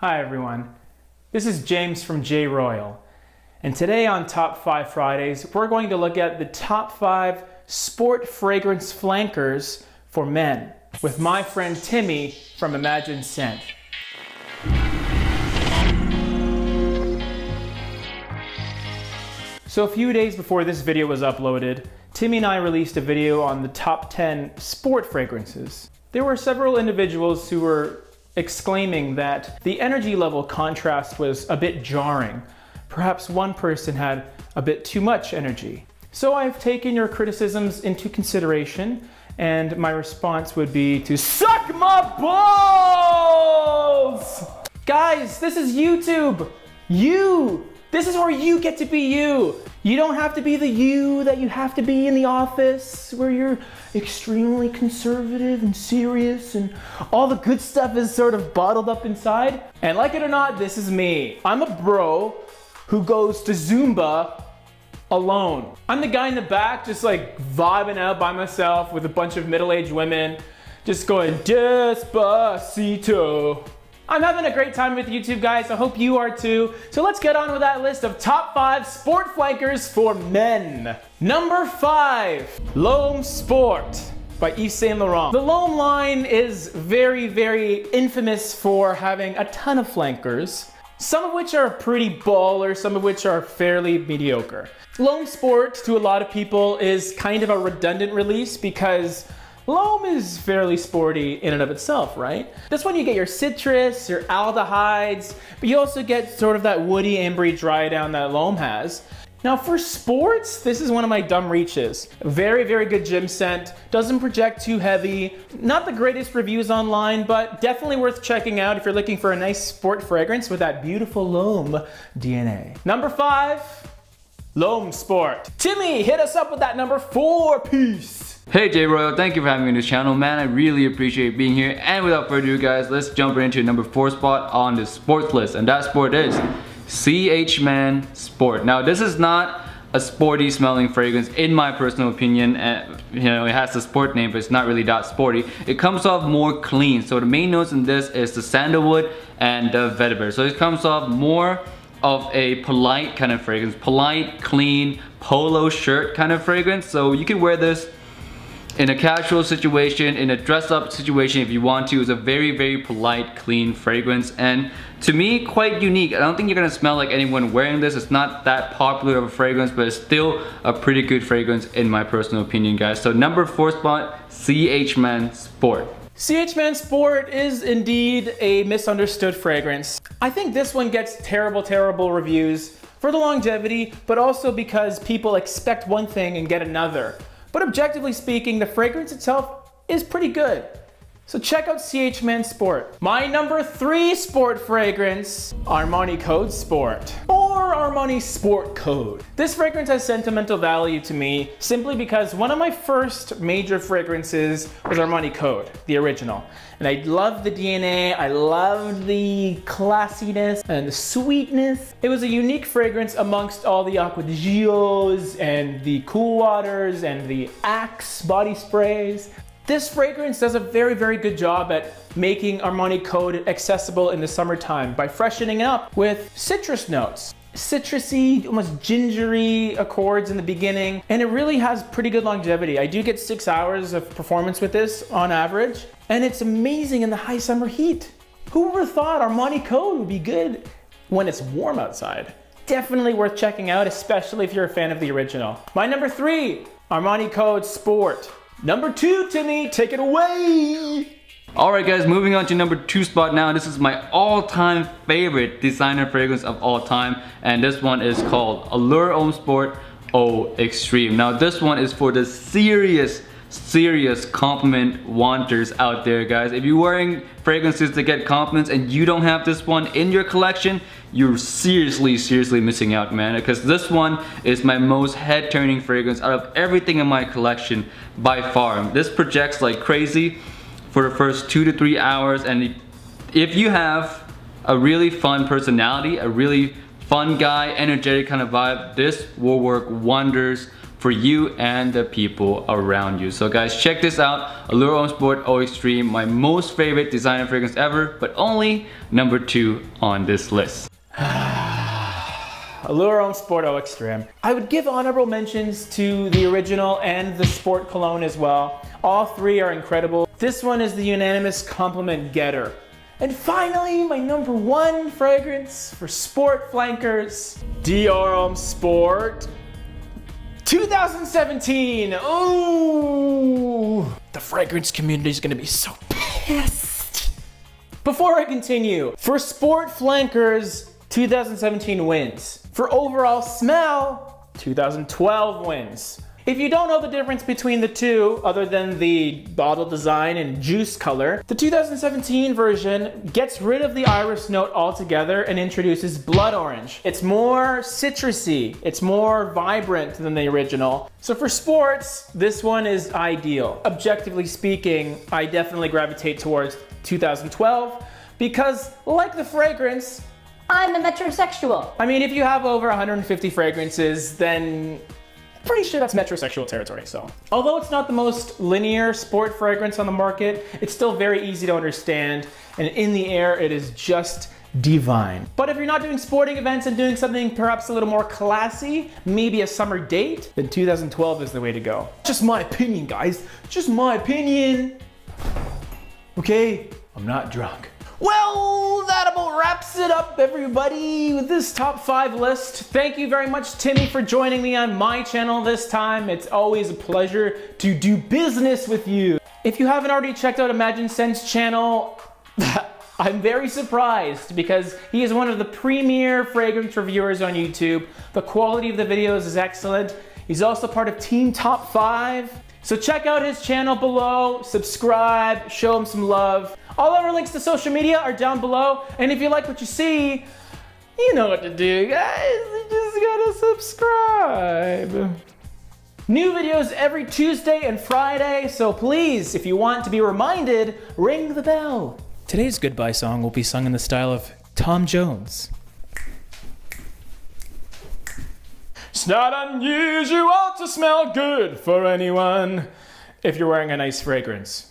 Hi everyone, this is James from J-Royl, and today on Top 5 Fridays, we're going to look at the top 5 sport fragrance flankers for men with my friend Timmy from Imagine Scent. So a few days before this video was uploaded, Timmy and I released a video on the top 10 sport fragrances. There were several individuals who were exclaiming that the energy level contrast was a bit jarring. Perhaps one person had a bit too much energy. So I've taken your criticisms into consideration, and my response would be to suck my balls! Guys, this is YouTube! This is where you get to be you. You don't have to be the you that you have to be in the office where you're extremely conservative and serious and all the good stuff is sort of bottled up inside. And like it or not, this is me. I'm a bro who goes to Zumba alone. I'm the guy in the back just like vibing out by myself with a bunch of middle-aged women just going Despacito. I'm having a great time with YouTube, guys. I hope you are too. So let's get on with that list of top 5 sport flankers for men. Number 5, L'Homme Sport by Yves Saint Laurent. The L'Homme line is very, very infamous for having a ton of flankers, some of which are pretty baller, some of which are fairly mediocre. L'Homme Sport, to a lot of people, is kind of a redundant release because L'Homme is fairly sporty in and of itself, right? This one you get your citrus, your aldehydes, but you also get sort of that woody, ambery dry down that L'Homme has. Now for sports, this is one of my dumb reaches. Very, very good gym scent, doesn't project too heavy, not the greatest reviews online, but definitely worth checking out if you're looking for a nice sport fragrance with that beautiful L'Homme DNA. Number 5, L'Homme Sport. Timmy, hit us up with that number 4 piece. Hey J-Royl, thank you for having me on this channel, man. I really appreciate being here. And without further ado, guys, let's jump right into number 4 spot on the sports list. And that sport is CH Man Sport. Now, this is not a sporty smelling fragrance in my personal opinion. You know, it has the sport name, but it's not really that sporty. It comes off more clean. So the main notes in this is the sandalwood and the vetiver. So it comes off more of a polite kind of fragrance. Polite, clean, polo shirt kind of fragrance. So you can wear this in a casual situation, in a dress-up situation if you want to. It's a very, very polite, clean fragrance, and to me, quite unique. I don't think you're gonna smell like anyone wearing this. It's not that popular of a fragrance, but it's still a pretty good fragrance in my personal opinion, guys. So number 4 spot, CH Man Sport. CH Man Sport is indeed a misunderstood fragrance. I think this one gets terrible reviews for the longevity, but also because people expect one thing and get another. But objectively speaking, the fragrance itself is pretty good. So check out CH Man Sport. My number 3 sport fragrance, Armani Code Sport, or Armani Sport Code. This fragrance has sentimental value to me simply because one of my first major fragrances was Armani Code, the original. And I loved the DNA, I loved the classiness and the sweetness. It was a unique fragrance amongst all the Aqua di Gios and the Cool Waters and the Axe body sprays. This fragrance does a very, very good job at making Armani Code accessible in the summertime by freshening it up with citrus notes. Citrusy, almost gingery accords in the beginning, and it really has pretty good longevity. I do get 6 hours of performance with this on average, and it's amazing in the high summer heat. Who would have thought Armani Code would be good when it's warm outside? Definitely worth checking out, especially if you're a fan of the original. My number 3, Armani Code Sport. Number 2, Timmy, take it away! Alright guys, moving on to number 2 spot now. This is my all-time favorite designer fragrance of all time, and this one is called Allure Homme Sport Eau Extreme. Now this one is for the serious compliment wanters out there, guys. If you're wearing fragrances to get compliments and you don't have this one in your collection, you're seriously missing out, man, because this one is my most head-turning fragrance out of everything in my collection by far. This projects like crazy for the first 2 to 3 hours, and if you have a really fun personality, a really fun guy, energetic kind of vibe, this will work wonders for you and the people around you. So guys, check this out. Allure Homme Sport O Extreme, my most favorite designer fragrance ever, but only number 2 on this list. Allure Homme Sport O Extreme. I would give honorable mentions to the original and the Sport Cologne as well. All 3 are incredible. This one is the unanimous compliment getter. And finally, my number 1 fragrance for sport flankers, Dior Homme Sport 2017. Ooh, the fragrance community is gonna be so pissed. Before I continue, for sport flankers, 2017 wins. For overall smell, 2012 wins. If you don't know the difference between the two, other than the bottle design and juice color, the 2017 version gets rid of the iris note altogether and introduces blood orange. It's more citrusy, it's more vibrant than the original. So for sports, this one is ideal. Objectively speaking, I definitely gravitate towards 2012 because, like the fragrance, I'm a metrosexual. I mean, if you have over 150 fragrances, then pretty sure that's metrosexual territory, so. Although it's not the most linear sport fragrance on the market, it's still very easy to understand, and in the air, it is just divine. But if you're not doing sporting events and doing something perhaps a little more classy, maybe a summer date, then 2012 is the way to go. Just my opinion, guys. Just my opinion. Okay, I'm not drunk. Well, that about wraps it up, everybody, with this top 5 list. Thank you very much, Timmy, for joining me on my channel this time. It's always a pleasure to do business with you. If you haven't already checked out Imagine Scent's channel, I'm very surprised because he is one of the premier fragrance reviewers on YouTube. The quality of the videos is excellent. He's also part of Team Top 5. So check out his channel below, subscribe, show him some love. All our links to social media are down below, and if you like what you see, you know what to do, guys. You just gotta subscribe. New videos every Tuesday and Friday, so please, if you want to be reminded, ring the bell. Today's goodbye song will be sung in the style of Tom Jones. It's not unusual to smell good for anyone if you're wearing a nice fragrance.